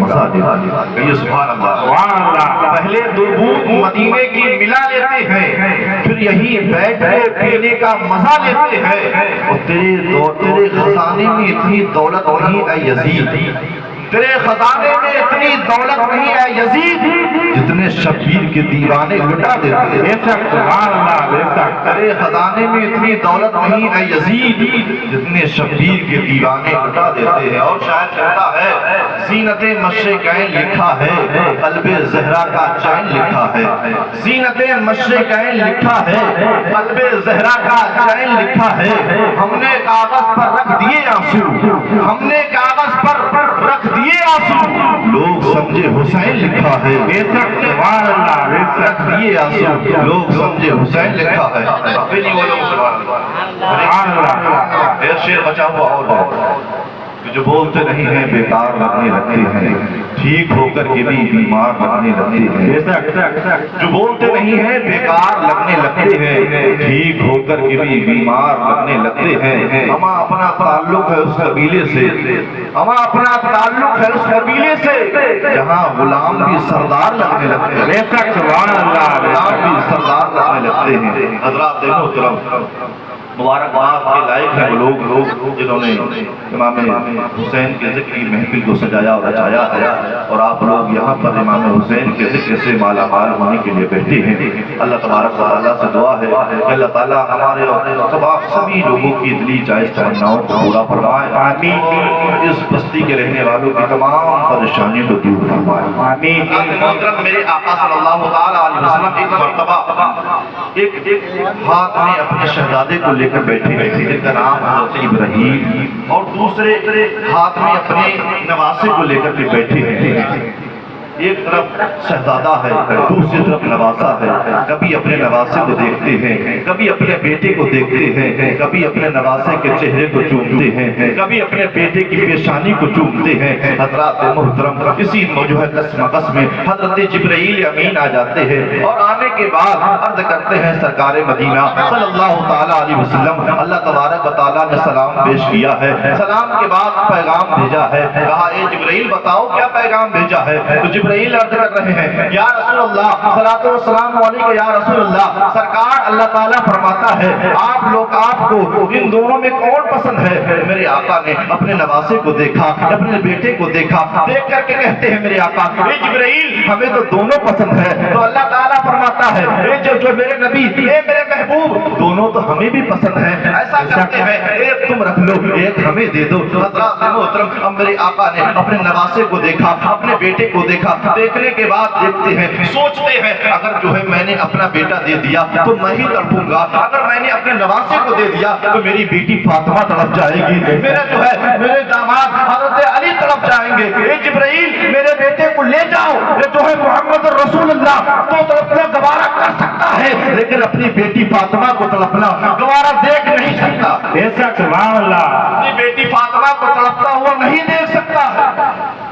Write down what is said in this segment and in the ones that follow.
مزہ لیتے ہیں۔ کہیے سبحان اللہ۔ پہلے دو بوند مدینے کی ملا لیتے ہیں، پھر یہی بیٹھ کے پینے کا مزہ لیتے ہیں۔ اور تیرے خزانے میں اتنی دولت نہیں اے یزید، تیرے خزانے میں اتنی دولت نہیں ہے یزید جتنے شبیر کے دیوانے لٹا دیتے ہیں۔ تیرے خزانے میں اتنی دولت نہیں ہے یزید جتنے شبیر کے دیوانے لٹا دیتے ہیں۔ اور شاید کہتا ہے زینت مشرقین لکھا ہے، قلب زہرا کا چین لکھا ہے۔ زینت مشرقین لکھا ہے، قلب زہرا کا چین لکھا ہے۔ ہم نے کاغذ پر رکھ دیے آنسو، ہم نے کاغذ پر رکھ دیے آنسو، لوگ سمجھے حسین لکھا ہے۔ رکھ دیے آنسو، لوگ سمجھے حسین لکھا ہے۔ ایک شعر بچا ہوا اور ہے کہ جو بولتے نہیں ہیں بیکار لگنے لگتے ہیں، ٹھیک ہو کر کے بھی بیمار لگنے لگتے ہیں۔ جو بولتے نہیں ہیں بیکار لگنے لگتے ہیں، ٹھیک ہو کر کے بھی بیمار لگنے لگتے ہیں۔ ہمیں اپنا تعلق ہے اس قبیلے سے، ہمیں اپنا تعلق ہے اس قبیلے سے جہاں غلام بھی سردار لگنے لگتے ہیں، غلام بھی سردار لگنے لگتے ہیں۔ حضرات محترم، مبارکباد کے لائق ہیں وہ لوگ جنہوں نے امام حسین کے ذکر کی محفل کو سجایا اور رچایا ہے، اور آپ لوگ یہاں پر امام حسین کے ذکر سے مالا مال ہونے کے لیے بیٹھے ہیں۔ اللہ تبارک و تعالیٰ سے دعا ہے کہ اللہ تعالیٰ ہمارے اور سبھی لوگوں کی دلی جائز تمناؤں کو پورا فرمائے، آمین۔ اس بستی کے رہنے والوں کی تمام پریشانیوں کو دور فرمائے، آمین۔ محترم، میرے آقا صلی اللہ علیہ وسلم ایک مرتبہ ایک ہاتھ میں اپنے شہزادے کو لے کر بیٹھے ہیں جن کا نام حضرت ابراہیم، اور دوسرے ہاتھ میں اپنے نواسے کو لے کر کے بیٹھے ہیں۔ ایک طرف شہزادہ ہے، دوسری طرف نواسا ہے۔ کبھی اپنے نواسے کو دیکھتے ہیں، کبھی اپنے بیٹے کو دیکھتے ہیں، کبھی اپنے نواسے کے چہرے کو چومتے ہیں، کبھی اپنے بیٹے کی پیشانی کو چومتے ہیں۔ حضرات محترم، اسی جو ہے کس میں حضرت جبرائیل امین آ جاتے ہیں، اور آنے کے بعد عرض کرتے ہیں سرکار مدینہ صلی اللہ تعالیٰ علیہ وسلم، اللہ تبارک و تعالیٰ نے سلام پیش کیا ہے۔ سلام کے بعد پیغام بھیجا ہے، کہا اے جبرائیل بتاؤ کیا پیغام بھیجا ہے؟ تو جبرائیل عرض کر رہے ہیں یا رسول اللہ صلاۃ والسلام علیکم یا رسول اللہ، سرکار اللہ تعالیٰ فرماتا ہے آپ کو ان دونوں میں کون پسند ہے؟ میرے آقا نے اپنے نواسے کو دیکھا، اپنے بیٹے کو دیکھا، دیکھ کر کے کہتے ہیں میرے آقا اے جبرائیل ہمیں تو دونوں پسند ہے۔ تو اللہ تعالیٰ فرماتا ہے اے جو میرے نبی، اے میرے محبوب، دونوں تو ہمیں بھی پسند ہیں، ایسا کرتے ہیں ایک تم رکھ لو ایک ہمیں دے دو۔ حضرات محترم، اب میرے آقا نے اپنے نواسے کو دیکھا، اپنے بیٹے کو دیکھا، دیکھنے کے بعد دیکھتے ہیں، سوچتے ہیں اگر جو ہے میں نے اپنا بیٹا دے دیا تو میں ہی تڑپوں گا، اگر میں نے اپنے نواسے کو دے دیا تو میری بیٹی فاطمہ تڑپ جائے گی، میرے جو ہے میرے داماد حضرت علی تڑپ جائیں گے۔ اے جبرائیل میرے بیٹے کو لے جاؤ، یہ جو ہے محمد رسول اللہ تو تڑپنا گوارا کر سکتا ہے لیکن اپنی بیٹی فاطمہ کو تڑپنا گوارا دیکھ نہیں سکتا۔ ایسا سبحان اللہ، اپنی بیٹی فاطمہ کو تڑپتا ہوا نہیں دیکھ سکتا ہے۔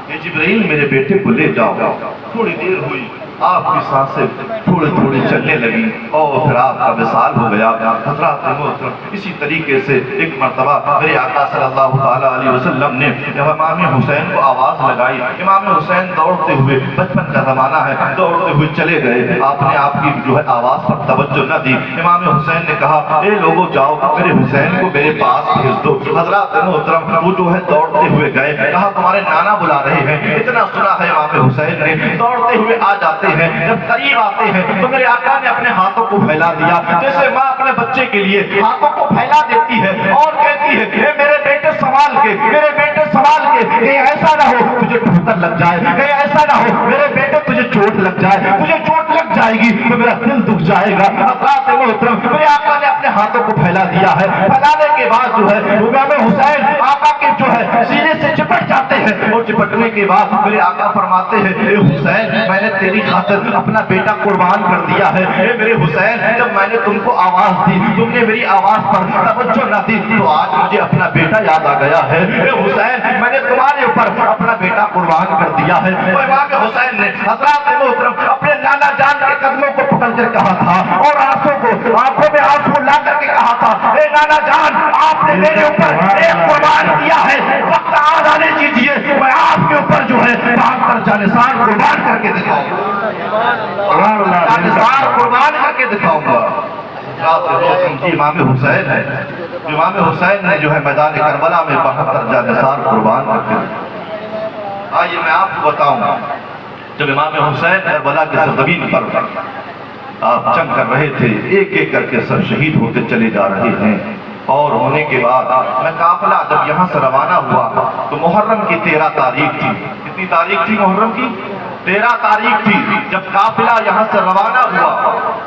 اے جبرائیل میرے بیٹے کو لے جاؤ۔ تھوڑی دیر ہوئی، آپ کی سانسیں تھوڑی تھوڑی چلنے لگی اور پھر آپ کا وصال ہو گیا۔ حضرات محترم، اسی طریقے سے ایک مرتبہ میرے آقا صلی اللہ تعالیٰ علیہ وسلم نے امام حسین کو آواز لگائی۔ امام حسین دوڑتے ہوئے، بچپن کا زمانہ ہے، دوڑتے ہوئے چلے گئے۔ آپ نے آپ کی جو ہے آواز پر توجہ نہ دی۔ امام حسین نے کہا اے لوگوں جاؤ میرے حسین کو میرے پاس بھیج دو۔ حضرات محترم، وہ جو ہے دوڑتے ہوئے گئے، کہا تمہارے نانا بلا رہے ہیں۔ اتنا سنا ہے امام حسین نے، دوڑتے ہوئے آ جاتے ہیں۔ جب قریب آتے ہیں تو میرے آقا نے اپنے ہاتھوں کو پھیلا دیا جیسے ماں اپنے بچے کے لیے ہاتھوں کو پھیلا دیتی ہے اور کہتی ہے اے میرے بیٹے سنبھال کے، میرے بیٹے سنبھال کے، کہیں ایسا نہ ہو تجھے ٹھوکر لگ جائے، کہیں ایسا نہ ہو میرے بیٹے تجھے چوٹ لگ جائے، تجھے چوٹ لگ جائے گی تو میرا دل دکھ جائے گا۔ حضرات محترم، میرے آقا نے اپنے ہاتھوں کو پھیلا دیا ہے۔ پھیلانے کے بعد جو ہے امام حسین آقا کے جو ہے سینے سے چپٹ جاتے ہیں، اور چپٹنے کے بعد میرے آقا فرماتے ہیں اے حسین میں نے تیری خاطر اپنا بیٹا قربان کر دیا ہے۔ اے میرے حسین جب میں نے تم کو آواز دی تم نے میری آواز پر توجہ نہ دی تو آج مجھے اپنا بیٹا یاد آ گیا ہے۔ اے حسین میں نے تمہارے اوپر اپنا بیٹا قربان کر دیا ہے۔ تو امام حسین نے حضرات محترم اپنے نانا جان کے قدموں کو پکڑ کر کہا تھا اور آنکھوں میں آنسو لا کر کے کہا تھا اے نانا جان آپ نے میرے اوپر ایک قربان کیا ہے، وقت آ جانے دیجیے मैं आपके ऊपर जो है 72 जानिसार कुर्बान करके दिखाऊंगा, जानिसार कुर्बान करके दिखाऊंगा। इमाम हुसैन है, इमाम हुसैन ने जो है मैदान करबला में 72 जानिसार कुर्बान करके। आइए मैं आपको बताऊं, जब इमाम हुसैन करबला की सरजमीन पर आप जंग कर रहे थे, एक एक करके सब शहीद होते चले जा रहे हैं। और होने के बाद मैं काफिला जब यहाँ से रवाना हुआ तो मुहर्रम की 13 तारीख थी। कितनी तारीख थी मुहर्रम की? 13 तारीख थी जब काफिला यहाँ से रवाना हुआ।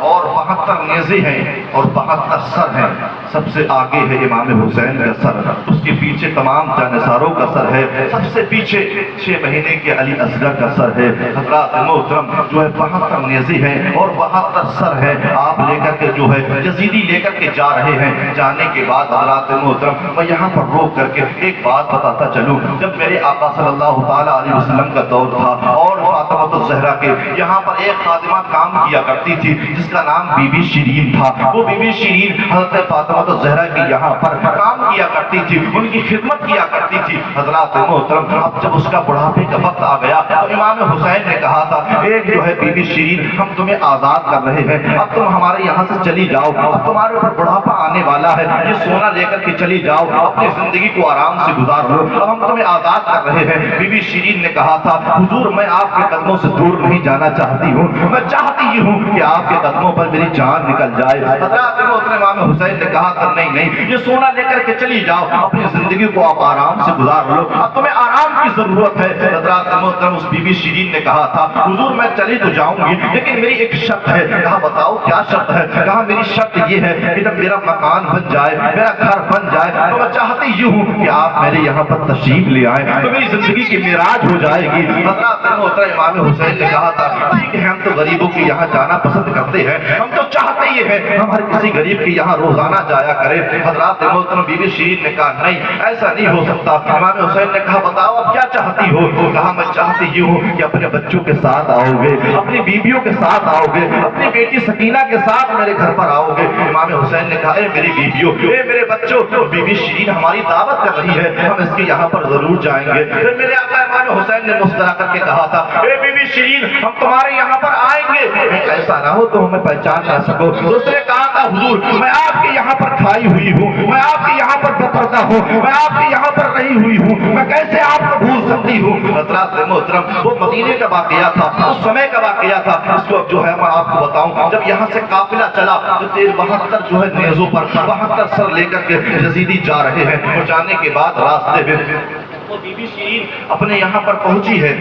और 72 नेज़े हैं और 72 सर हैं। सबसे आगे है इमाम हुसैन का सर, उसके पीछे तमाम जानिसारों का सर है, सबसे पीछे 6 महीने के अली असगर का सर है। हज़रात मोहतरम जो है 72 नेज़े हैं और 72 सर हैं। आप लेकर के जो है यजीदी लेकर के जा रहे हैं। जाने के बाद हज़रात मोहतरम मैं यहाँ पर रोक करके एक बात बताता चलूँ। जब मेरे आका सल्लल्लाहु ताला अलैहि वसल्लम का दौर था और फातिमा ज़हरा के यहाँ पर एक खादिमा काम किया करती थी जिसका नाम बीबी शिरीन था। वो बीबी शिरीन हज़रत फातिमा ज़हरा की यहाँ पर काम किया करती थी, उनकी खिदमत किया करती थी। हज़रात मोहतरम अब जब उसका बुढ़ापे का वक्त आ गया तो इमाम हुसैन ने कहा था, एक जो है बीबी शिरीन हम तुम्हें आज़ाद कर रहे हैं, अब तुम हमारे यहाँ से चली जाओ, अब तुम्हारे ऊपर बुढ़ापा आने वाला है, ये सोना लेकर के चली जाओ, अपनी जिंदगी को आराम से गुजार लो, अब हम तुम्हें आज़ाद कर रहे हैं। बीबी शिरीन ने कहा था, हुजूर मैं आपके कदमों से दूर नहीं जाना चाहती हूँ, मैं चाहती हूँ कि आपके कदमों पर मेरी जान निकल जाए। हज़रत इमाम हुसैन ने कहा था, नहीं नहीं ये सोना लेकर के चली जाओ, अपनी जिंदगी को आप आराम से गुजार लो, अब तुम्हें आराम की जरूरत है। हज़रत मोहतरम उस बीबी शिरीन ने कहा था, हुजूर मैं चली तो जाऊंगी लेकिन मेरी एक शर्त है। कहा बताओ क्या शर्त है? कहा मेरी शर्त ये है कि जब मेरा मकान बन जाए, मेरा घर बन जाए, तो मैं चाहती यूं हूं कि आप मेरे यहाँ पर तशरीफ ले आए, तो मेरी जिंदगी की मिराज हो जाएगी। हज़रत मोहतरम इमाम हुसैन ने कहा था, ठीक है हम तो गरीबों के यहाँ जाना पसंद करते हैं, हम तो चाहते ये हैं हम हर किसी गरीब के यहाँ रोजाना जाया करें। हज़रत मोहतरम बीबी शिरीन ने कहा नहीं ऐसा नहीं हो सकता। इमाम हुसैन ने कहा बताओ अब क्या चाहती हो? कहा मैं चाहती ये हूँ कि अपने बच्चों के साथ आओगे, अपनी बीवियों के साथ आओगे, अपनी बेटी सकीना के साथ मेरे घर पर आओगे। इमाम हुसैन ने कहा मेरी बीवियों, मेरे बच्चों, बीबी शिरीन हमारी दावत कर रही है, हम इसके यहाँ पर जरूर जाएंगे। फिर मेरे आका इमाम हुसैन ने मुस्कुरा करके कहा था, बीबी शिरीन हम तुम्हारे यहाँ पर आएंगे, ऐसा ना हो तो हमें पहचान ना सको। उसने कहा था, हुजूर मैं आपके यहाँ पर खाई हुई हूँ, मैं आपके यहाँ पर बपर्दा हूँ, मैं आपके यहाँ पर रही हुई हूँ, मैं कैसे आपको भूल सकती हूँ। हज़रत मोहतरम वो मदीने का वाक़या था, उस समय का वाक़या था। इसको अब जो है मैं आपको बताऊं, जब यहाँ से काफिला चला तो 72 जो है नेज़ों पर 72 सर लेकर के यजीदी जा रहे हैं। और जाने के बाद रास्ते में वो बीबी शिरीन अपने यहाँ पर पहुंची है।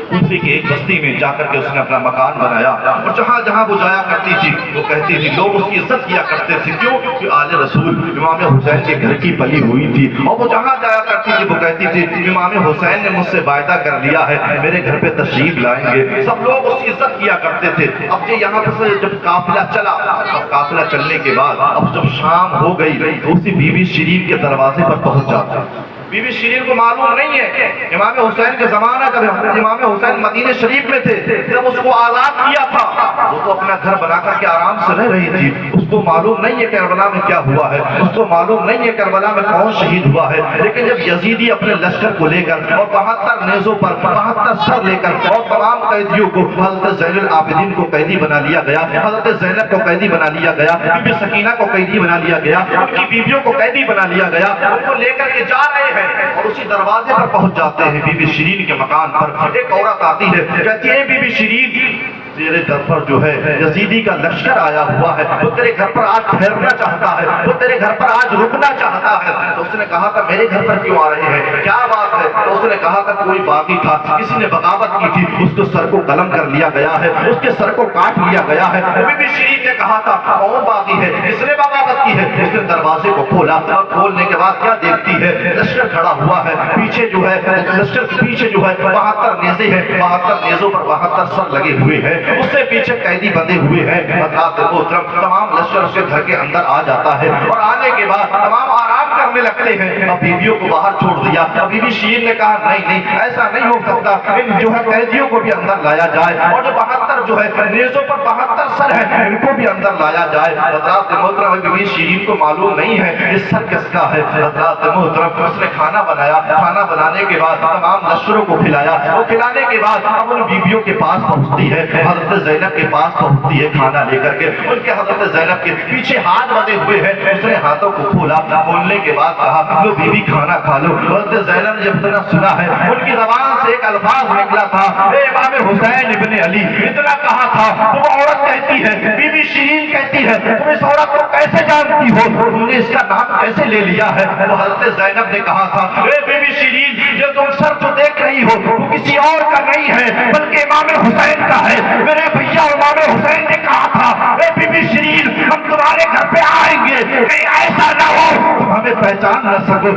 उसी की एक बस्ती में जाकर के उसने अपना मकान बनाया और जहाँ जहाँ वो जाया करती थी वो कहती थी, लोग उसकी इज्जत किया करते थे। क्यों? कि आले रसूल इमाम हुसैन के घर की पली हुई थी। और वो जहाँ जाया करती थी वो कहती थी, इमाम हुसैन ने मुझसे वायदा कर लिया है मेरे घर पे तशरीफ लाएंगे। सब लोग उसकी इज्जत किया करते थे। अब ये यहाँ से जब काफिला चला, अब काफिला चलने के बाद अब जब शाम हो गई तो उसी बीबी शिरीन के दरवाजे पर पहुंच जाता। बीबी शिरीन को मालूम नहीं है इमाम हुसैन के ज़माना जब इमाम हुसैन मदीने शरीफ में थे, जब उसको आज़ाद किया था वो तो अपना घर बना करके आराम से रह रही थी। उसको मालूम नहीं है करबला में क्या हुआ है, उसको मालूम नहीं है करबला में कौन शहीद हुआ है। लेकिन जब यजीदी अपने लश्कर को लेकर और 72 नेज़ों पर 72 सर लेकर और तमाम कैदियों को, हज़रत ज़ैनुल आबिदीन को कैदी बना लिया गया, हज़रत ज़ैनब को कैदी बना लिया गया, बीबी सकीना को कैदी बना लिया गया, उनकी बीवियों को कैदी बना लिया गया, उनको लेकर के जा रहे हैं और उसी दरवाजे पर पहुंच जाते हैं। बीबी शिरीन के मकान पर एक औरत आती है, कहती है बीबी शिरीन तेरे घर पर जो है यजीदी का लश्कर आया हुआ है, वो तेरे घर पर आज ठहरना चाहता है, वो तेरे घर पर आज रुकना चाहता है। तो उसने कहा था मेरे घर पर क्यों आ रहे हैं, क्या बात है? तो उसने कहा था कोई बागी था, किसी ने बगावत की थी, उसको सर को कलम कर लिया गया है, उसके सर को काट लिया गया है। बीबी शिरीन ने कहा था कौन बागी है, किसने बगावत की है? उसने दरवाजे को खोला और खोलने के बाद क्या देखती है, लश्कर खड़ा हुआ है, पीछे जो है लश्कर के पीछे जो है 72 नेज़े हैं, 72 नेज़ों पर 72 सर लगे हुए हैं, उससे पीछे कैदी बंधे हुए हैं। तमाम लश्कर उसके घर के अंदर आ जाता है और आने के बाद तमाम आराम करने करने लगते हैं। अब बीवियों को बाहर छोड़ दिया। अब बीबी शीर ने कहा नहीं नहीं ऐसा नहीं हो सकता, इन जो है कैदियों को भी अंदर लाया जाए और जो 72 जो है नेज़ों पर 72 सर है इनको भी अंदर लाया जाए। हज़रात मोहतरम बीबी शीरीन को मालूम नहीं है ये सर किसका है। हज़रात मोहतरम उसने खाना बनाया, खाना बनाने के बाद तमाम लश्करों को खिलाया। वो खिलाने के बाद अब उन बीवियों के पास पहुंचती है, हज़रत ज़ैनब के पास पहुंचती है खाना लेकर के। उनके हज़रत ज़ैनब के पीछे हाथ बंधे हुए हैं। उसने हाथों को खोला, खोलने के बाद कहा लो बीबी खाना खा लो। हज़रत ज़ैनब ने जब इतना सुना है उनकी ज़बान से एक अल्फाज निकला था, ए इमाम हुसैन इब्न अली, इतना कहा था। तो वो औरत कहती है, बीबी शीरीन कहती है तुम इस औरत को कैसे जानती हो, तुमने इसका नाम कैसे ले लिया है। तो हज़रत ज़ैनब ने कहा था, ए बीबी शीरीन जो तुम सर जो देख रही हो वो किसी और का नहीं है बल्कि इमाम हुसैन का है। मेरे भैया इमाम हुसैन ने कहा था, ए बीबी शीरीन हम तुम्हारे घर पे आएंगे, कहीं ऐसा ना हो तुम हमें पहचान न सको।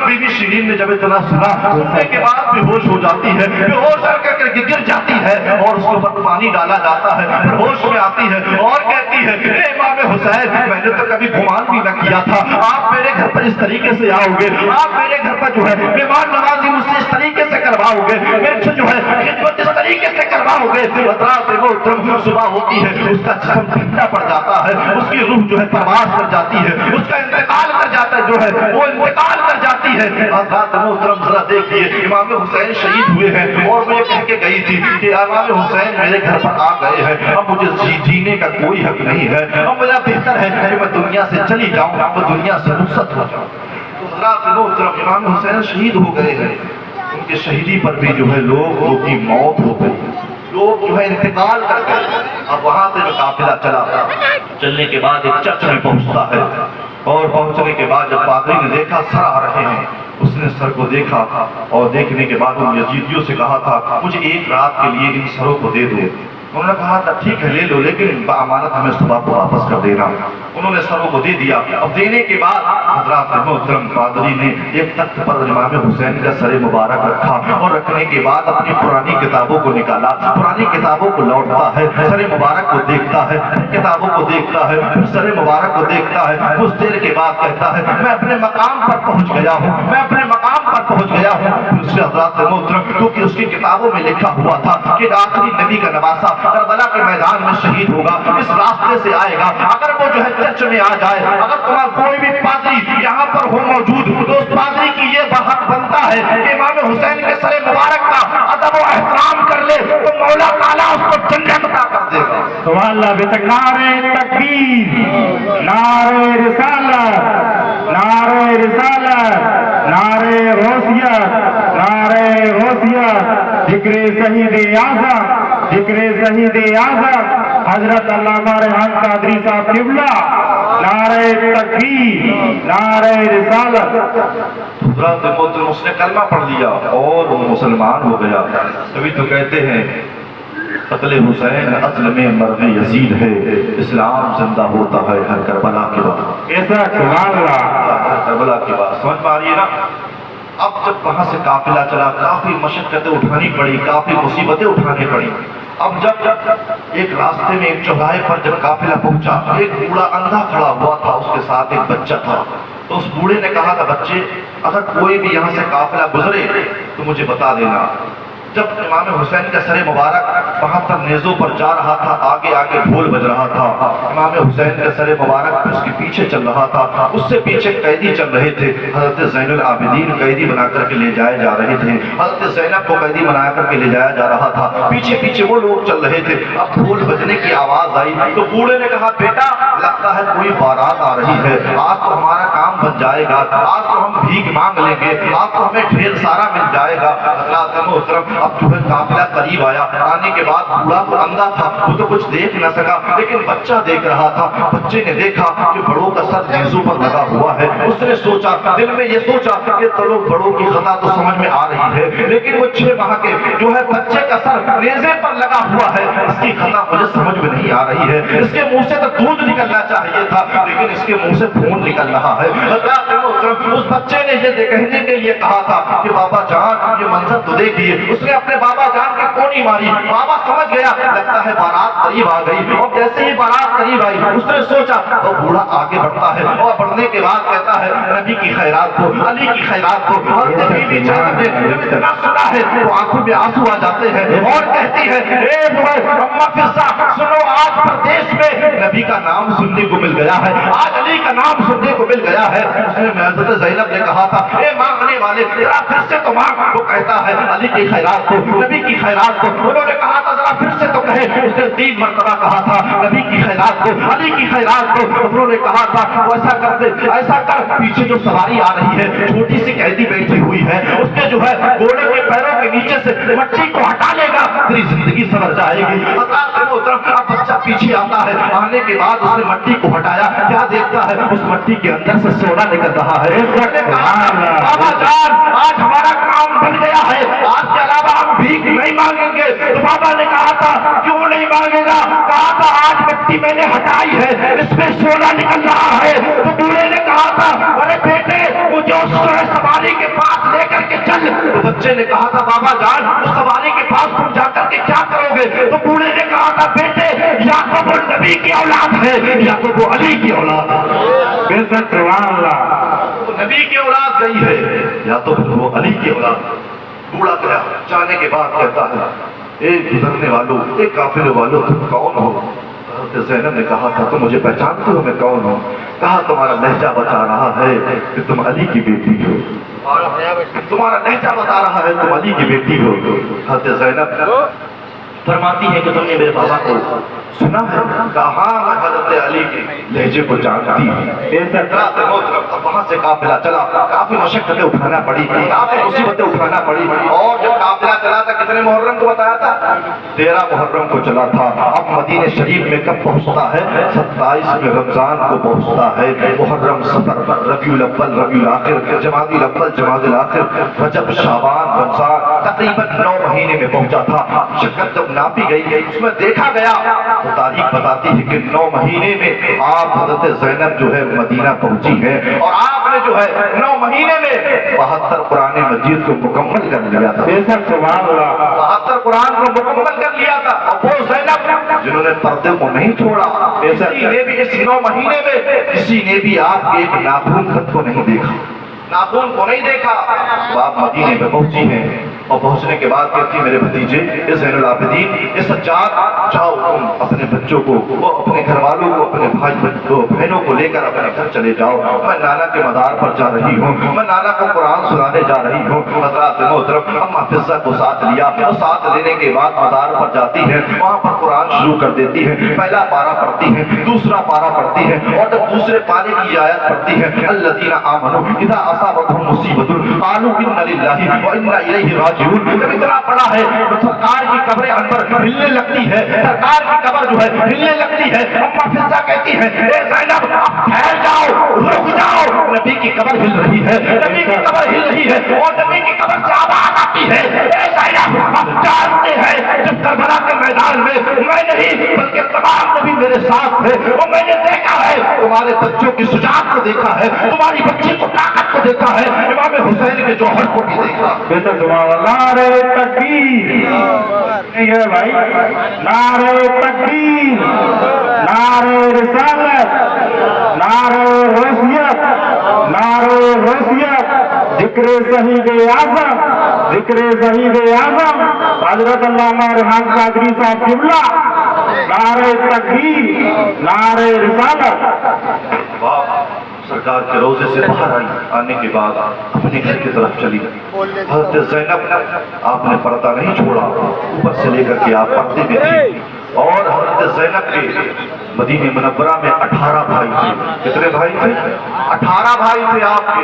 बीबी शीरीन ने जब इतना सुना सुनने के बाद बेहोश हो जाती है, बेहोश होकर गिर जाती है और उसके ऊपर पानी डाला जाता है। होश में आती है और कहती है, ए इमाम हुसैन मैंने तो कभी गुमान भी न किया था आप मेरे घर पर इस तरीके से आओगे, आप मेरे घर पर जो है मेहमान नवाजी मुझसे इस तरीके से करवाओगे, मेरे से जो है खिदमत इस तरीके से करवाओगे। सुबह होती है उसका जिस्म ठंडा पड़ जाता है, उसकी रूह जो है परवास कर जाती है, उसका इंतकाल कर जाता है, जो है वो इंतकाल कर जाती है। जरा देखिए इमाम हुसैन शहीद हुए हैं और मैं कह के गई थी कि इमाम हुसैन मेरे घर पर आ गए हैं, अब मुझे जीने का कोई हक नहीं है, अब मेरा बेहतर है कि मैं दुनिया से चली जाऊं, मैं दुनिया से रुखसत हो जाऊं। तो इमाम हुसैन शहीद हो गए हैं, उनके शहीदी पर भी जो है लोगों की मौत हो गई, लोग जो है इंतकाल कर गए। अब वहां से काफिला चलने के बाद एक चर्च में पहुंचता है और पहुंचने के बाद जब पादरी ने देखा सर आ रहे हैं, उसने सर को देखा और देखने के बाद उन यजीदियों से कहा था मुझे एक रात के लिए इन सरों को दे दो। उन्होंने कहा था ठीक है ले लो लेकिन बामानत हमें सुबह को वापस कर देना। उन्होंने सरों को दे दिया। अब देने के बाद हज़रात मोहतरम पादरी ने एक तख्त पर इमाम हुसैन का सर मुबारक रखा और रखने के बाद अपनी पुरानी किताबों को निकाला, पुरानी किताबों को लौटता है, सर मुबारक को देखता है, किताबों को देखता है, फिर सर मुबारक को देखता है। कुछ देर के बाद कहता है मैं अपने मकाम पर पहुंच गया हूँ, मैं अपने मकाम पर पहुंच गया हूँ। उससे हज़रात मोहतरम क्योंकि उसकी किताबों में लिखा हुआ था कि आखिरी नबी का नवासा करबला के मैदान में शहीद होगा, इस रास्ते से आएगा। अगर वो जो है चर्च में आ जाए, अगर तुम्हारा कोई भी पादरी यहाँ पर हो मौजूद तो उस पादरी की ये हक बनता है कि इमाम हुसैन के सर मुबारक का अदब और एहतराम कर ले तो मौला ताला उसको जन्नत अता कर देगा। सुभान अल्लाह। बेशक नारे तकबीर, नारे रिसालत, नारे रिसालत, नारे गौसियत, नारे गौसियत, जिक्र शहीद आज़म, जिक्र शहीद आज़म हजरत अल्लामा रेहान कादरी साहब किबला, नारे तकबीर, नारे रिसालत। उसने कलमा पढ़ लिया और वो मुसलमान हो गया। तभी तो कहते हैं कत्ल हुसैन असल में मर्द यजीद है, इस्लाम जिंदा होता है हर करबला के बाद। ऐसा करबला के बाद समझ पा रही है ना। अब जब वहां से काफिला चला, काफी मशक्कतें उठानी पड़ी, काफी मुसीबतें उठानी पड़ी। अब जब एक रास्ते में एक चौराहे पर जब काफिला पहुंचा, एक बूढ़ा अंधा खड़ा हुआ था, उसके साथ एक बच्चा था। तो उस बूढ़े ने कहा था बच्चे अगर कोई भी यहाँ से काफिला गुजरे तो मुझे बता देना। जब इमाम हुसैन का सर मुबारक 72 नेज़ों पर जा रहा था, आगे आगे ढोल बज रहा था, इमाम हुसैन का सर मुबारक उसके पीछे चल रहा था, उससे पीछे कैदी चल रहे थे। हज़रत ज़ैनुल आबिदीन कैदी बना करके ले जाए जा रहे थे, हज़रत ज़ैनब को कैदी बना करके ले जाया जा रहा था, पीछे पीछे वो लोग चल रहे थे। अब ढोल बजने की आवाज़ आई तो बूढ़े ने कहा बेटा लगता है कोई बारात आ रही है, आज तो हमारा काम बन जाएगा, आज तो हम भीख मांग लेंगे, आज तो हमें ढेर सारा मिल जाएगा। अब जो है काफिला करीब आया, आने के बाद बूढ़ा तो अंधा था, वो तो कुछ देख न सका, लेकिन बच्चा देख रहा था। बच्चे ने देखा कि बड़ों का सर नेज़ों पर लगा हुआ है। उसने सोचा, दिल में ये सोचा कि चलो बड़ों की खता तो समझ में आ रही है, लेकिन वो 6 माह के जो है बच्चे का सर नेज़े पर लगा हुआ है, इसकी खता मुझे समझ में नहीं आ रही है। इसके मुंह से तो दूध निकलना चाहिए था, लेकिन इसके मुंह से खून निकल रहा है। उस बच्चे ने ये कहने के लिए कहा था कि बाबा जान ये मंजर तो देखिए। उसने अपने बाबा जान की कोनी मारी। बाबा समझ गया, लगता है बारात करीब आ गई। और जैसे ही बारात करीब आई, उसने सोचा, वो बूढ़ा आगे बढ़ता है और बढ़ने के बाद कहता है, नबी की खैरात को, अली की खैरात को। और बीबी जान ने जब इतना सुना है तो आंखों में आंसू आ जाते हैं और कहती है, ए बुआ अम्मा फिजा, सुनो, आज प्रदेश में नबी का नाम सुनने को मिल गया है, आज अली का नाम सुनने को मिल गया है। हज़रत ज़ैनब ने कहा था, ए मांगने वाले जरा फिर से तो मांग। वो कहता है, अली की खैरात को, नबी की खैरात को। उन्होंने कहा था, जरा फिर से तो कहे। उसने 3 मरतबा कहा था, नबी की खैरात को, अली की खैरात को। उन्होंने कहा था, ऐसा करते, ऐसा कर, पीछे जो सवारी आ रही है, छोटी सी कैदी बैठी हुई है, उसके जो है घोड़े के पैरों के नीचे से मट्टी को हटा लेगा, तेरी जिंदगी संवर जाएगी। अब बच्चा पीछे आता है, आने के बाद उसने मट्टी को हटाया, क्या देखता है, उस मट्टी के अंदर से सोना निकल रहा है। बाबा जान, आज हमारा काम बन गया है, आज के अलावा हम भीख नहीं मांगेंगे। तो बाबा ने कहा था, क्यों नहीं मांगेगा? कहा था, आज मट्टी मैंने हटाई है, इसमें सोना निकल रहा है। तो बूढ़े ने कहा था, अरे बेटे, मुझे उस सवारी के पास लेकर के चल। तो बच्चे ने कहा था, बाबा जान, उस सवारी के पास तुम जाकर के क्या करोगे? तो बूढ़े ने कहा था, बेटे, या तो वो नबी की औलाद है, या तो वो अली की औलाद है। बेशक सुभान अल्लाह। वो नबी की औलाद गई है, या तो फिर वो अली की औलाद। बूढ़ा गया, जाने के बाद कहता है, एक गुजरने वालों, एक काफिले वालों, तुम कौन हो? हज़रत ज़ैनब ने कहा था, तुम मुझे पहचानते हो मैं कौन हूँ? कहा, तुम्हारा लहजा बता रहा है कि तुम अली की बेटी हो। तुम्हारा लहजा बता रहा है तुम अली की बेटी हो। हज़रत ज़ैनब फरमाती है कि तुमने मेरे बाबा को सुना है? कहा, मैं हज़रत अली के लहजे को जानती हूँ। वहाँ से काफिला चला, काफी मशक्कतें उठाना पड़ी, काफी मुसीबतें उठाना पड़ी। और जब काफिला चला था, कितने मुहर्रम को बताया था? 13 मुहर्रम को चला था। अब मदीने शरीफ में कब पहुँचता है? 27 में रमजान को पहुँचता है। मुहर्रम, सफर, रबीउल अव्वल, रबीउल आखिर, जमादुल अव्वल, जमादुल आखिर, रजब, शाबान, रमजान, तकरीबन 9 महीने में पहुँचा था। शक्कत जब नापी गई, उसमें देखा गया तो तारीख बताती है कि 9 महीने में आप हज़रत ज़ैनब जो है मदीना पहुंची है। और आपने जो है 9 महीने में 72 कुरान मजीद को मुकम्मल कर लिया था। बेशक सुभान अल्लाह। 72 कुरान को मुकम्मल कर लिया था। और वो ज़ैनब जिन्होंने पर्दे को नहीं छोड़ा, किसी ने भी इस 9 महीने में किसी ने भी आपके एक नाखून खत को नहीं देखा, नाखून को नहीं देखा। तो आप मदीने में पहुंची हैं और पहुंचने के बाद कहती, मेरे भतीजे ये ज़ैनुल आबिदीन, ये सज्जाद, जाओ तुम अपने बच्चों को, वो अपने घर वालों को, अपने भाई बहनों को लेकर अपने घर चले जाओ। मैं नाना के मज़ार पर जा रही हूँ, मैं नाना को कुरान सुनाने जा रही हूँ। हज़रात मोहतरम अम्मा फिज़्ज़ा को साथ लिया, और साथ लेने के बाद मज़ार पर जाती है, वहाँ पर कुरान शुरू कर देती है। पहला पारा पढ़ती है, दूसरा पारा पढ़ती है, और जब दूसरे पारे की आयत पढ़ती है, अल्लज़ीना आमनू इज़ा असाबतहुम मुसीबतुन क़ालू इन्ना लिल्लाहि व इन्ना इलैहि राजिऊन। जब इतना पढ़ा है तो सरकार की कब्रें अंदर हिलने लगती है, सरकार की कब्र जो है हिलने लगती है। अम्मा फिज़्ज़ा कहती है, ए ज़ैनब, अब ठहर जाओ, रुक जाओ, नबी की कब्र हिल रही है, नबी की कब्र हिल रही है, और नबी की कब्र से आवाज आती है, ए ज़ैनब, अब जानते हैं जब करबला के मैदान में मैं नहीं बल्कि तमाम नबी मेरे साथ थे, और मैंने देखा है तुम्हारे बच्चों की सुजात को देखा है, तुम्हारी बच्ची को ताकत को देखा है, इमाम हुसैन के जौहर को भी देखा। बेशक सुभान अल्लाह। नारे तकबीर, नहीं है भाई, नारे तकबीर, नारे रिसालत, नारे रोसियत, नारे रोसियत, जिक्र शहीद आज़म, जिक्र शहीद आज़म हज़रत अल्लामा रेहान कादरी साहब किबला। नारे तकबीर, नारे रिसालत। सरकार के रोजे से बाहर आई, आने के बाद अपने घर की तरफ चली। हज़रत ज़ैनब, आपने पर्दा नहीं छोड़ा, ऊपर से लेकर के आप पर्दे में थी। और हज़रत ज़ैनब के मदीने मुनव्वरा में 18 भाई थे। कितने भाई थे? 18 भाई थे आपके।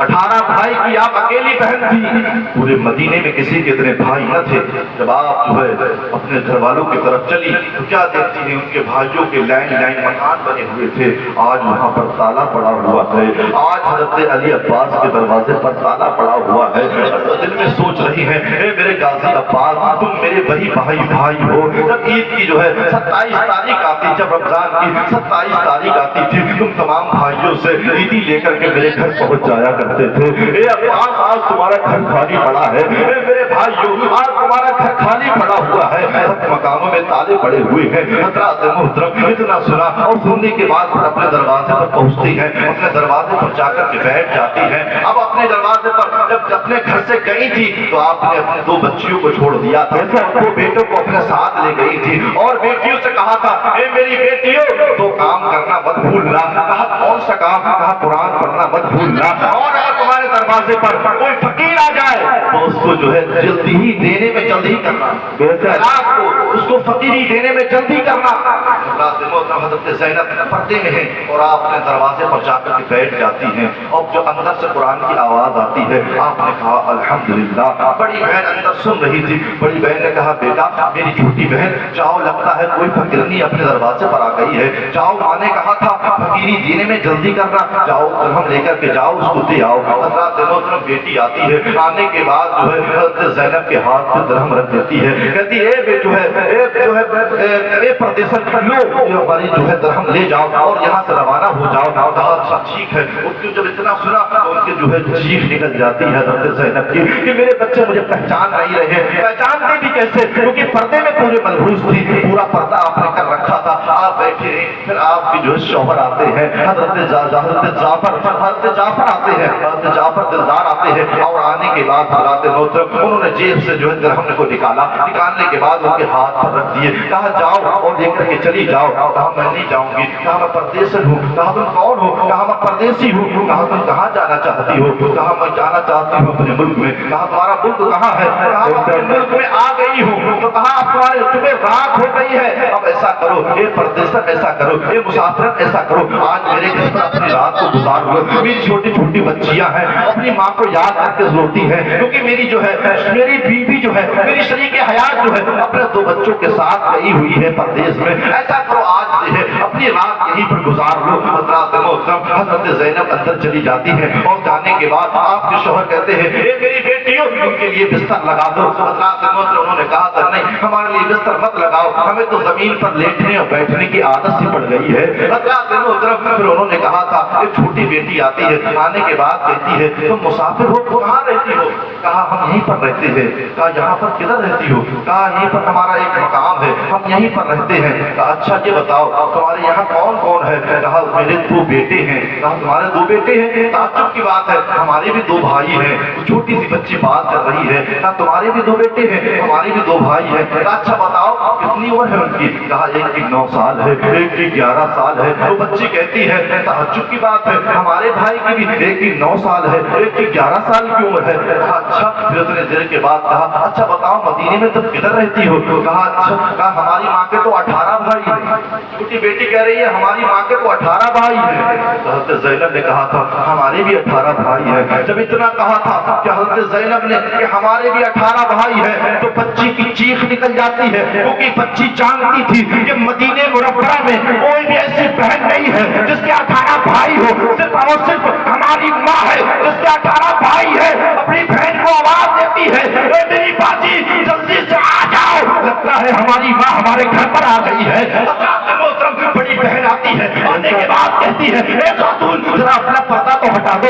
18 भाई की आप अकेली बहन थी। पूरे मदीने में किसी के इतने भाई न थे। जब आप जो है अपने घर वालों की तरफ चली तो क्या देखती हैं, उनके भाइयों के लाइन लाइन मकान बने हुए थे। आज वहाँ पर ताला पड़ा हुआ है। आज हज़रत अली अब्बास के दरवाजे पर ताला पड़ा हुआ है। तो दिल में सोच रही है, मेरे गाजी अब्बास, तुम मेरे वही भाई हो। जब ईद की जो है 27 तारीख आती, जब रमजान की 27 तारीख आती थी, तुम तमाम भाइयों से ईदी लेकर के मेरे घर पहुंच जाया करते थे। ए अब्बास, आज तुम्हारा घर खाली पड़ा है। ए मेरे भाइयों, आज तुम्हारा घर खाली पड़ा हुआ है, सब मकानों में ताले पड़े हुए हैं। हज़रात मोहतरम इतना सुना और सुनने के बाद फिर अपने दरवाजे पर पहुंचती हैं, अपने दरवाजे पर जाकर के बैठ जाती हैं। अब अपने दरवाजे पर जब अपने घर से गई थी तो आपने अपने 2 बच्चियों को छोड़ दिया था, वो बेटों को अपने साथ ले गई थी और बेटियों से कहा था, ए मेरी बेटियों, तो काम करना मत भूलना। कहा कौन सा काम? कहा कुरान पढ़ना मत भूलना। और अगर तुम्हारे दरवाजे पर कोई फकीर आ जाए तो उसको जो है जल्दी ही देने में जल्दी करना, आपको उसको फकीरी देने में जल्दी करना। हज़रत ज़ैनब पर्दे में है और आप अपने दरवाजे पर जाकर के बैठ जाती हैं और जो अंदर से कुरान की आवाज आती है, आपने कहा अल्हम्दुलिल्लाह। बड़ी बहन अंदर सुन रही थी, बड़ी बहन ने कहा, बेटा मेरी छोटी बहन जाओ, लगता है कोई फकीरनी अपने दरवाजे पर आ गई है, जाओ, माँ ने कहा था फकीरी देने में जल्दी करना, जाओ हम लेकर के जाओ, उसको दे आओ। हज़रात दोनों बेटी आती है, आने के बाद जो है हज़रत ज़ैनब के हाथ पे दरहम रख देती है, कहती है जो है परदेसन लो, हमारी जो है दरहम ले जाओ और यहाँ से रवाना हो जाओ। कहा अच्छा ठीक है। उसने जब इतना सुना तो उनकी जो है चीख निकल जाती है हज़रत ज़ैनब की कि मेरे बच्चे मुझे पहचान नहीं रहे। पहचानते भी कैसे? क्योंकि पर्दे में पूरे मलबूस थी, पूरा पर्दा आपने कर रखा था। आप बैठे हैं, फिर आपके जो है शौहर आते हैं, हज़रत जाफर आते हैं, हज़रत जाफर दिलदार आते हैं और आने के बाद हज़रात मोहतरम उन्होंने जेब से जो है दरहम को निकाला, निकालने के बाद उनके हाथ पर रख दिए। कहा जाओ और लेकर के चली जाओ। कहा मैं नहीं जाऊंगी। कहा मैं परदेसन हूँ। कहा तुम कौन हो? कहा मैं परदेसी हूँ। कहा तुम कहाँ जाना चाहती हो? कहा मैं जाना चाहती हूँ अपने मुल्क में। कहा तुम्हारा मुल्क कहाँ है? कहा मैं अपने मुल्क में आ गई हूँ। तो कहा अब तुम्हें रात हो गई है, अब ऐसा करो ये परदेसन, ऐसा करो ये मुसाफिर, ऐसा करो आज मेरे घर पर अपनी रात को गुजार लो। मेरी छोटी छोटी बच्चियां हैं, अपनी माँ को याद करके रोती हैं, क्योंकि मेरी जो है मेरी बीवी जो है, मेरी शरीक हयात जो है अपने 2 बच्चों के साथ गई हुई है परदेश में। ऐसा करो आज जो है अपनी रात यहीं पर गुजार लो। हज़रत ज़ैनब अंदर चली जाती है और जाने के बाद आपके शौहर कहते हैं, ए मेरी बेटियों, उनके लिए बिस्तर लगा दो। उन्होंने कहा था नहीं, हमारे लिए बिस्तर मत लगाओ, हमें तो जमीन पर लेटने और बैठने की आदत सी पड़ गई है। फिर उन्होंने कहा था, एक छोटी बेटी आती है, आने के बाद कहती है, तुम मुसाफिर हो, कहाँ रहती हो? कहा हम यहीं पर रहते हैं। कहा यहाँ पर किधर रहती हो? कहा यहीं पर हमारा एक मकाम है, हम यहीं पर रहते हैं। कहा अच्छा ये बताओ तुम्हारे यहाँ कौन कौन है? कहा मेरे 2 बेटे हैं। कहा तुम्हारे 2 बेटे हैं? ताज्जुब की बात है, हमारे भी 2 भाई हैं। छोटी सी बच्ची बात कर रही है। कहा तुम्हारे भी 2 बेटे हैं? हमारे भी 2 भाई हैं। कहा अच्छा बताओ कितनी उम्र है उनकी? कहा एक की 9 साल है, एक की 11 साल है। वो बच्ची कहती है ताज्जुब की बात है, हमारे भाई की भी एक की 9 साल है, एक की 11 साल की उम्र है। कहा अच्छा। फिर उतने देर के बाद कहा अच्छा बताओ मदीने में तुम किधर रहती हो? कहा अच्छा। कहा हमारी माँ के तो 18 भाई हैं। छोटी बेटी कह रही है हमारी माँ के तो 18 भाई हैं। हज़रत ज़ैनब ने कहा था हमारे भी 18 भाई हैं। जब इतना कहा था कि हज़रत ज़ैनब ने कि हमारे भी 18 भाई हैं, तो बच्ची की चीख निकल जाती है, क्योंकि बच्ची जानती थी कि मदीने मुनव्वरा में कोई भी ऐसी बहन नहीं है जिसके 18 भाई हो। सिर्फ और सिर्फ हमारी माँ है जिसके 18 भाई है। अपनी बहन को आवाज देती है, ए मेरी बाजी जल्दी से आ जाओ, लगता है हमारी माँ हमारे घर पर आ गई है। बड़ी बहन आती है, आने के बाद कहती है, ए खातून जरा अपना पर्दा तो हटा दो।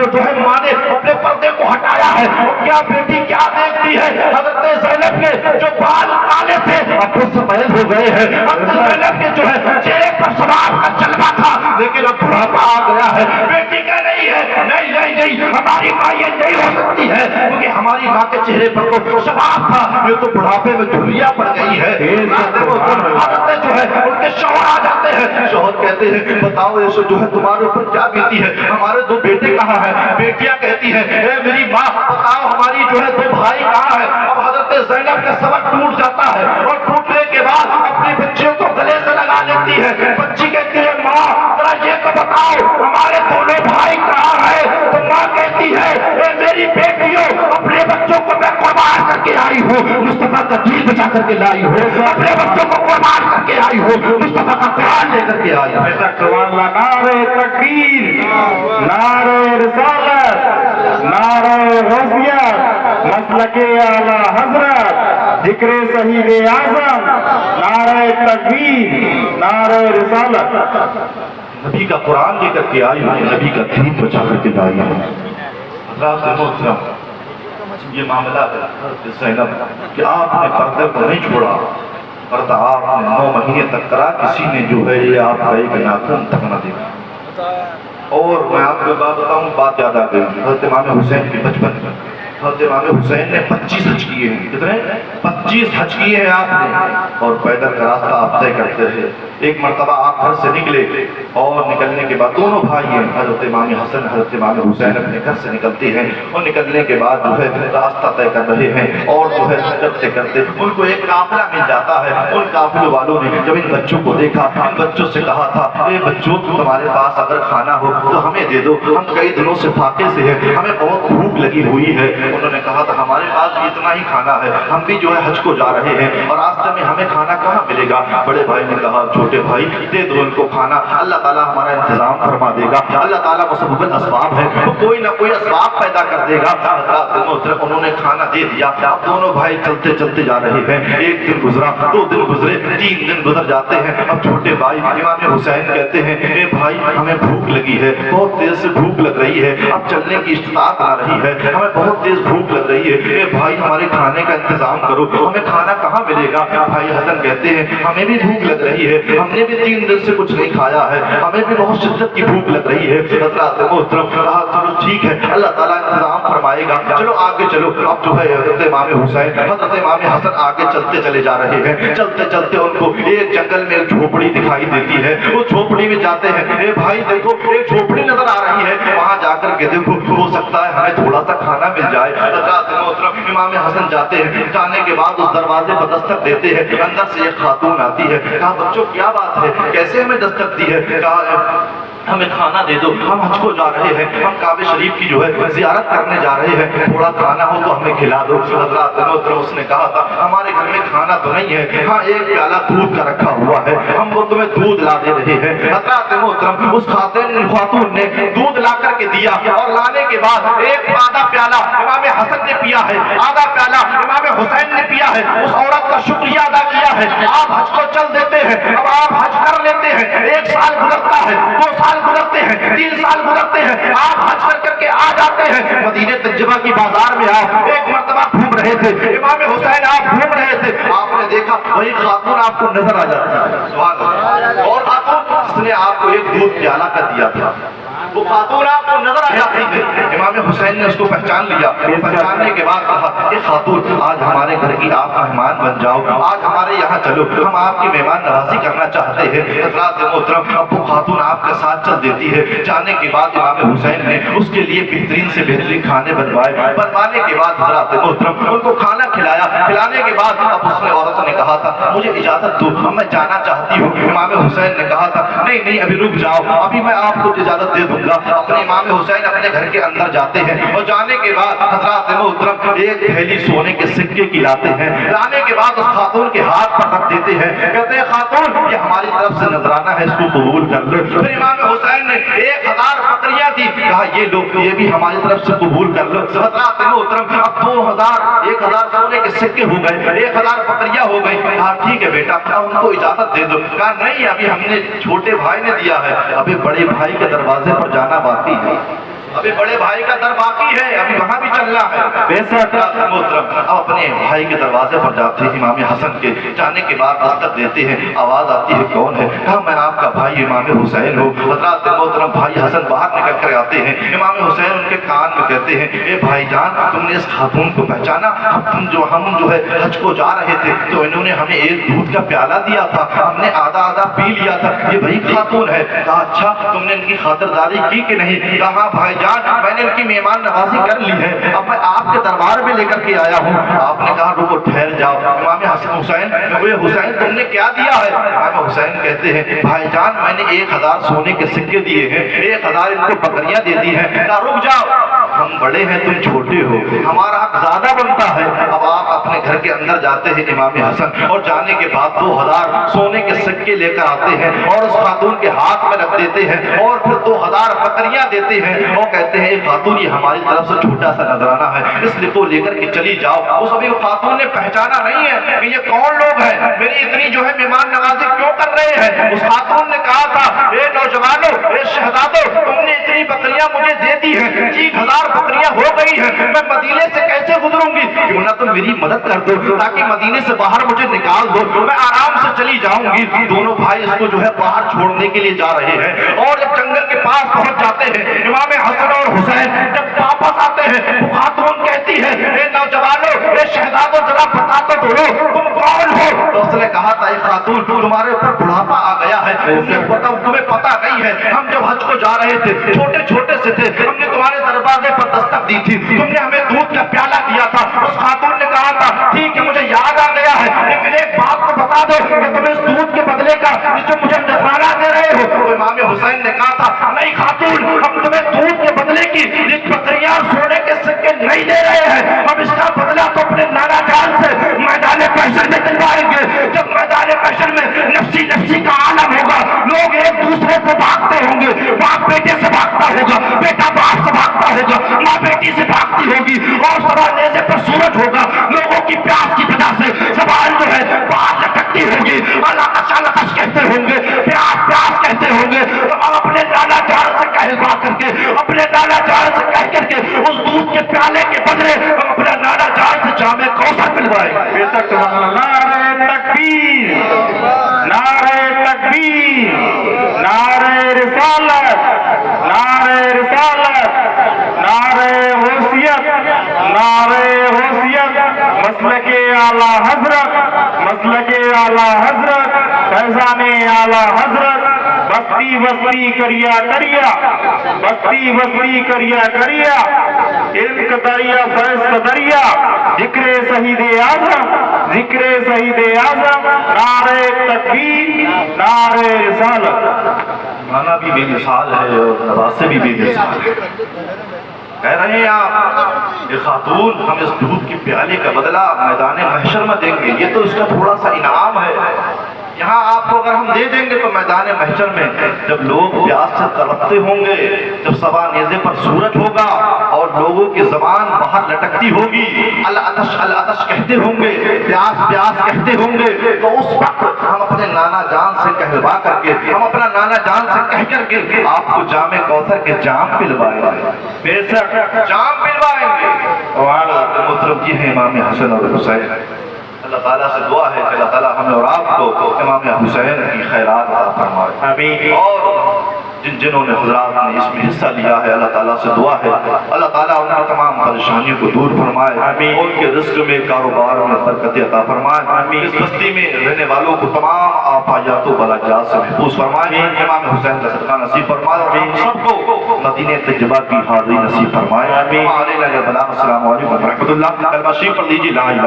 जो है माँ ने अपने पर्दे को हटाया है, और क्या बेटी क्या देखती है? हज़रत ज़ैनब के जो बाल काले थे अब वो सफेद हो गए हैं। हज़रत ज़ैनब के जो है चेहरे पर सवाब का जलवा था, लेकिन अब बुढ़ापा आ गया है। बेटी कह रही है नहीं नहीं नहीं, हमारी माँ ये नहीं हो सकती है, क्योंकि हमारी माँ के चेहरे पर तो सवाब था, ये तो बुढ़ापे में धुलिया पड़ गई है। हज़रत जो है उनके शौहर आ जाते हैं। शौहर कहते हैं बताओ ये जो है तुम्हारे ऊपर क्या बीती है? हमारे 2 बेटे कहाँ हैं? बेटियां कहती हैं ए मेरी माँ बताओ हमारी जो है 2 भाई कहाँ हैं? अब हज़रत ज़ैनब का सबर टूट जाता है, और टूटने के बाद अपनी बच्चियों को गले से लगा लेती है। बच्ची कहती है माँ जरा ये तो बताओ हमारे दोनों भाई कहाँ हैं? तो माँ कहती है ए मेरी बेटियों, अपने बच्चों को मैं قربان کر کے آئی ہو مصطفیٰ کا دین بچا کر کے لائی ہو اپنے بچوں کو قربان کر کے آئی ہو مصطفیٰ کا قرآن لے کر کے آئی ہو نعرہ تکبیر نعرہ رسالت نعرہ غوثیت مسلک اعلی حضرت ذکر شہید اعظم نعرہ تکبیر نعرہ رسالت نبی کا قرآن لے کر کے آئی ہو نبی کا دین بچا کر کے لائی ہو حضرات محترم یہ معاملہ ہے زینب کہ آپ نے پردے کو نہیں چھوڑا پردہ آپ نے 9 مہینے تک کرا کسی نے جو ہے یہ آپ کا ایک ناخن تک نہ دیکھا اور میں آپ کو بات بتاؤں بات یاد آ گئی حضرت امام حسین کے بچپن میں حضرت امام حسین نے 25 حج کیے ہیں کتنے 25 حج کیے ہیں آپ نے اور پیدل کا راستہ آپ طے کرتے ہیں ایک مرتبہ آپ گھر سے نکلے اور نکلنے کے بعد دونوں بھائی ہیں حضرت امام حسن حضرت امام حسین اپنے گھر سے نکلتے ہیں اور نکلنے کے بعد جو ہے راستہ طے کر رہے ہیں اور جو ہے کرتے کرتے ان کو ایک قافلہ مل جاتا ہے ان قافلوں والوں نے جب ان بچوں کو دیکھا ان بچوں سے کہا تھا اے بچوں تمہارے پاس اگر کھانا ہو تو ہمیں دے دو ہم کئی دنوں سے فاقے سے ہیں ہمیں بہت بھوک لگی ہوئی ہے انہوں نے کہا تھا ہمارے پاس بھی اتنا ہی کھانا ہے ہم بھی جو ہے حج کو جا رہے ہیں اور راستے میں ہمیں کھانا کہاں ملے گا بڑے بھائی نے کہا چھوٹے بھائی دے دو ان کو کھانا اللہ تعالیٰ ہمارا انتظام فرما دے گا اللہ تعالیٰ مسبب الاسباب ہے وہ کوئی نہ کوئی اسباب پیدا کر دے گا انہوں نے کھانا دے دیا اب دونوں بھائی چلتے چلتے جا رہے ہیں ایک دن گزرا 2 دن گزرے 3 دن گزر جاتے ہیں اب چھوٹے بھائی امام حسین کہتے ہیں اے بھائی ہمیں بھوک لگی ہے بہت تیز سے بھوک لگ رہی ہے اب چلنے کی استطاعت آ رہی ہے ہمیں بہت تیز بھوک لگ رہی ہے اے بھائی ہمارے کھانے کا انتظام کرو ہمیں کھانا کہاں ملے گا بھائی حسن کہتے ہیں ہمیں بھی بھوک لگ رہی ہے ہم نے بھی 3 دن سے کچھ نہیں کھایا ہے ہمیں بھی بہت شدت کی بھوک لگ رہی ہے حضرات محترم کہا چلو ٹھیک ہے اللہ تعالیٰ انتظام فرمائے گا چلو آگے چلو اب جو ہے حضرت امام حسین حضرت امام حسن آگے چلتے چلے جا رہے ہیں چلتے چلتے ان کو ایک جنگل میں ایک جھوپڑی دکھائی دیتی ہے وہ جھوپڑی میں جاتے ہیں اے بھائی دیکھو ایک جھوپڑی نظر آ رہی ہے وہاں جا کر کے دیکھو ہو سکتا ہے ہمیں تھوڑا سا کھانا مل جائے حضرات محترم امام حسن جاتے ہیں جانے کے بعد اس دروازے پر دستک دیتے ہیں اندر سے ایک خاتون آتی ہے کہا بچوں کیا بات ہے کیسے ہمیں دستک دی ہے کہا ہمیں کھانا دے دو ہم حج کو جا رہے ہیں ہم کعبہ شریف کی جو ہے زیارت کرنے جا رہے ہیں تھوڑا کھانا ہو تو ہمیں کھلا دو حضرات محترم اس نے کہا تھا ہمارے گھر میں کھانا تو نہیں ہے ہاں ایک پیالہ دودھ کا رکھا ہوا ہے ہم وہ تمہیں دودھ لا دے رہے ہیں حضرات محترم اس خاتون نے دودھ لا کر کے دیا اور لانے کے بعد ایک آدھا پیالہ امام حسن نے پیا ہے آدھا پیالہ امام حسین نے پیا ہے اس عورت کا شکریہ ادا کیا ہے آپ حج کو چل دیتے ہیں اب آپ حج کر لیتے ہیں 1 سال گزرتا ہے 2 سال گزرتے ہیں 3 سال گزرتے ہیں آپ حج کر کے آ جاتے ہیں مدینہ طیبہ کی بازار میں آپ ایک مرتبہ گھوم رہے تھے امام حسین آپ گھوم رہے تھے آپ نے دیکھا وہی خاتون آپ کو نظر آ جاتی ہے سبحان اللہ اور خاتون جس نے آپ کو ایک دودھ پیالہ کا دیا تھا وہ خاتون آپ کو نظر آ جاتی تھی امام حسین نے اس کو پہچان لیا پہچاننے کے بعد کہا اے خاتون آج ہمارے گھر کی آپ مہمان بن جاؤ آج ہمارے یہاں چلو ہم آپ کی مہمان نوازی کرنا چاہتے ہیں حضرات محترم اب وہ خاتون آپ کے ساتھ چل دیتی ہے جانے کے بعد امام حسین نے اس کے لیے بہترین سے بہترین کھانے بنوانے کے بعد حضرات محترم ان کو کھانا کھلایا کھلانے کے بعد اب اس نے عورت نے کہا تھا مجھے اجازت دو میں جانا چاہتی ہوں امام حسین نے کہا تھا نہیں نہیں ابھی رک جاؤ ابھی میں آپ کو اجازت دے دوں گا اپنے امام حسین اپنے گھر کے اندر جاتے ہیں اور جانے کے بعد حضرات محترم ایک تھیلی سونے کے سکے کی لاتے ہیں لانے کے بعد اس خاتون کے ہاتھ پر رکھ دیتے ہیں کہتے ہیں خاتون یہ ہماری طرف سے نذرانہ ہے اس کو قبول کر لو پھر امام حسین نے 1000 بکریاں دی کہا یہ لو یہ بھی ہماری طرف سے قبول کر لو حضرات محترم اب 1000 سونے کے سکے ہو گئے 1000 بکریاں ہو گئی کہا ٹھیک ہے بیٹا ان کو اجازت دے دو کہا نہیں ابھی ہم نے چھوٹے بھائی نے دیا ہے ابھی بڑے بھائی کے دروازے پر جانا باقی ہے ابھی بڑے بھائی کا در باقی ہے ابھی وہاں بھی چلنا ہے محترم اب اپنے بھائی کے دروازے پر جاتے ہیں امام حسن کے جانے کے بعد دستک دیتے ہیں آواز آتی ہے کون ہے کہا میں آپ کا بھائی امام حسین ہوں حضرات محترم بھائی حسن باہر نکل کر آتے ہیں امام حسین ان کے کان میں کہتے ہیں اے بھائی جان تم نے اس خاتون کو پہچانا ہم جو ہے حج کو جا رہے تھے تو انہوں نے ہمیں ایک دودھ کا پیالہ دیا تھا ہم نے آدھا پی لیا تھا یہ وہی خاتون ہے کہا اچھا تم نے ان کی خاطرداری کی کہ نہیں کہا بھائی جان میں نے ان کی مہمان نوازی کر لی ہے اب میں آپ کے دربار میں لے کر کے آیا ہوں آپ نے کہا رکو ٹھہر جاؤ امام حسین حسین تم نے کیا دیا ہے امام حسین کہتے ہیں بھائی جان میں نے 1000 سونے کے سکے دیے ہیں 1000 ان کو بکریاں دے دی ہیں کہا رک جاؤ ہم بڑے ہیں تم چھوٹے ہو, ہمارا حق زیادہ بنتا ہے. اب آپ اپنے گھر کے اندر جاتے ہیں امام حسن, اور جانے کے بعد 2000 سونے کے سکے لے کر آتے ہیں اور اس خاتون کے ہاتھ میں رکھ دیتے ہیں, اور پھر 2000 بکریاں دیتے ہیں اور کہتے ہیں اے خاتون یہ ہماری طرف سے چھوٹا سا نذرانہ ہے, اس لیے تو لے کر کے چلی جاؤ. اس ابھی خاتون نے پہچانا نہیں ہے کہ یہ کون لوگ ہیں, میری اتنی جو ہے مہمان نوازی کیوں کر رہے ہیں. اس خاتون نے کہا تھا اے نوجوانوں, اے شہزادوں, تم نے اتنی بکریاں مجھے دے دی ہیں, 30,000 بکریاں ہو گئی ہیں, میں مدینے سے کیسے گزروں گی, کیوں نہ تم میری مدد کر دو تاکہ مدینے سے باہر مجھے نکال دو, میں آرام سے چلی جاؤں گی. دونوں بھائی اس کو جو ہے باہر چھوڑنے کے لیے جا رہے ہیں, اور جب جنگل کے پاس پہنچ جاتے ہیں امام حسن اور حسین جب واپس آتے ہیں, وہ خاتون کہتی ہے اے نوجوانوں, اے شہزادوں, ذرا بتا تو دو تم کون ہو. تو اس نے کہا تھا اے خاتون تمہارے اوپر بڑھاپا آ گیا ہے, تمہیں پتا نہیں ہے, ہم جب حج کو جا رہے تھے چھوٹے چھوٹے سے تھے, ہم نے تمہارے دروازے پر دستک دی تھی, تم نے ہمیں دودھ کا پیالہ دیا تھا. اس خاتون نے کہا تھا ٹھیک ہے مجھے یاد آ گیا ہے, لیکن ایک بات تو بتا دو کہ تم اس دودھ کے بدلے کا جو مجھے نذرانہ دے رہے ہو. تو امام حسین نے کہا تھا نہیں خاتون, ہم تمہیں دودھ کے بدلے کی یہ بکریاں سونے کے سکے نہیں دے رہے ہیں, ہم اس کا بدلہ تو اپنے نانا جان سے میدان محشر میں دلوائیں گے. جب میدان محشر میں نفسی نفسی کا عالم ہوگا, لوگ ایک دوسرے سے بھاگتے ہوں گے, باپ بیٹے سے بھاگتا ہوگا, بیٹا باپ سے بھاگتا ہوگا, ماں بیٹی سے بھاگتی ہوگی, اور صبح نیزے پر سورج ہوگا, لوگوں کی پیاس کی وجہ سے زبان جو ہے باہر لٹکتی ہوگی, لقش لقش کہتے ہوں گے, پیاس پیاس کہتے ہوں گے. تو ہم اپنے نانا جان سے کہلوا کر کے, اپنے نانا جان سے کہہ کر کے اس دودھ کے پیالے کے بدلے ہم اپنے نانا جان سے جامع کوثر پلوائیں. بے شک سبحان اللہ. نعرہ تکبیر, نعرہ تکبیر, نعرہ رسالت, نعرہ رسالت, نعرہ غوثیت, نعرہ غوثیت, مسلک اعلی حضرت, مسلک اعلی حضرت, فیضان اعلی حضرت, بستی بستی کریا کریا, بستی بستی کریا کریا, علم کا دریا فیض کا دریا, ذکر شہید اعظم, ذکر شہید اعظم, نعرہ تکبیر, نعرہ رسالت. مانا بھی بے مثال ہے اور نواسے بھی بے مثال ہے. کہہ رہے ہیں آپ یہ خاتون ہم اس دودھ کی پیالے کا بدلہ میدان محشر میں دیں گے, یہ تو اس کا تھوڑا سا انعام ہے. یہاں آپ کو اگر ہم دے دیں گے تو میدان محشر میں جب لوگ پیاس سے تڑپتے ہوں گے, جب صبح نیزے پر سورج ہوگا اور لوگوں کی زبان باہر لٹکتی ہوگی, العطش العطش کہتے ہوں گے, پیاس پیاس کہتے ہوں گے, تو اس وقت ہم اپنے نانا جان سے کہلوا کر کے, ہم اپنا نانا جان سے کہہ کر کے آپ کو جامع کوثر کے جام پلوائیں گے. بے شک جام پلوائیں گے. محترم جی ہیں امام حسن اور حسین. اللہ تعالیٰ سے دعا ہے کہ اللہ تعالیٰ ہمیں اور آپ کو امام حسین کی خیرات عطا فرمائے. آمین. اور جنہوں نے حضرات نے اس میں حصہ لیا ہے اللہ تعالیٰ سے دعا ہے اللہ تعالیٰ ان کی تمام پریشانیوں کو دور فرمائے, آمین. ان کے رزق میں کاروبار میں برکت عطا فرمائے, آمین. اس بستی میں رہنے والوں کو تمام آفات و بلاجات سے محفوظ فرمائے, امام حسین کا صدقہ نصیب فرمائے, اور ہم سب کو مدینہ طیبہ کی حاضری نصیب فرمائے. آمین. السلام علیکم ورحمۃ اللہ. کلمہ شریف پڑھ لیجیے لا الہ